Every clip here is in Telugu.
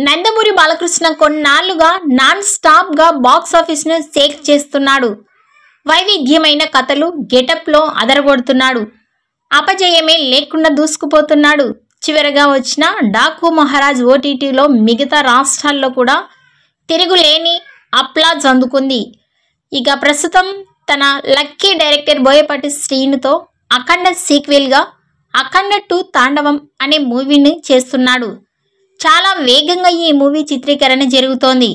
నందమూరి బాలకృష్ణ కొన్నాళ్లుగా నాన్ స్టాప్ గా బాక్స్ ఆఫీస్ ను షేక్ చేస్తున్నాడు. వైవిధ్యమైన కథలు, గెటప్ లో అదరగొడుతున్నాడు. అపజయమే లేకుండా దూసుకుపోతున్నాడు. చివరగా వచ్చిన డాకు మహారాజ్ ఓటీటీలో మిగతా రాష్ట్రాల్లో కూడా తిరుగులేని అప్లాజ్ అందుకుంది. ఇక ప్రస్తుతం తన లక్కీ డైరెక్టర్ బోయపాటి శ్రీనుతో అఖండ సీక్వెల్ గా అఖండ 2 తాండవం అనే మూవీని చేస్తున్నాడు. చాలా వేగంగా ఈ మూవీ చిత్రీకరణ జరుగుతోంది.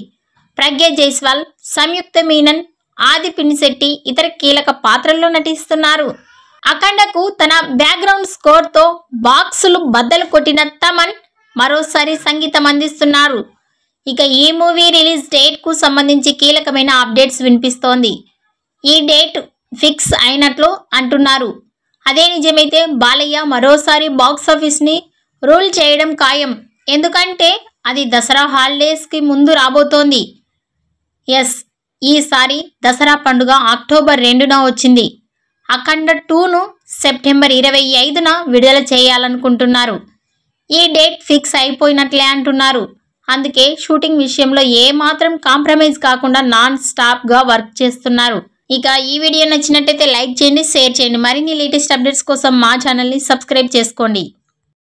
ప్రజ్ఞ జైస్వాల్, సంయుక్త మీనన్, ఆది పినిశెట్టి ఇతర కీలక పాత్రల్లో నటిస్తున్నారు. అఖండకు తన బ్యాక్గ్రౌండ్ స్కోర్ తో బాక్సులు బద్దలు కొట్టిన తమన్ మరోసారి సంగీతం అందిస్తున్నారు. ఇక ఈ మూవీ రిలీజ్ డేట్ కు సంబంధించి కీలకమైన అప్డేట్స్ వినిపిస్తోంది. ఈ డేట్ ఫిక్స్ అయినట్లు అంటున్నారు. అదే నిజమైతే బాలయ్య మరోసారి బాక్స్ ఆఫీస్ ని రూల్ చేయడం ఖాయం. ఎందుకంటే అది దసరా హాలిడేస్ కి ముందు రాబోతోంది. ఈసారి దసరా పండుగ అక్టోబర్ 2న వచ్చింది. అఖండ 2ను సెప్టెంబర్ 25న విడుదల చేయాలనుకుంటున్నారు. ఈ డేట్ ఫిక్స్ అయిపోయినట్లే అంటున్నారు. అందుకే షూటింగ్ విషయంలో ఏమాత్రం కాంప్రమైజ్ కాకుండా నాన్ స్టాప్ గా వర్క్ చేస్తున్నారు. ఇక ఈ వీడియో నచ్చినట్టయితే లైక్ చేయండి, షేర్ చేయండి. మరిన్ని లేటెస్ట్ అప్డేట్స్ కోసం మా ఛానల్ని సబ్స్క్రైబ్ చేసుకోండి.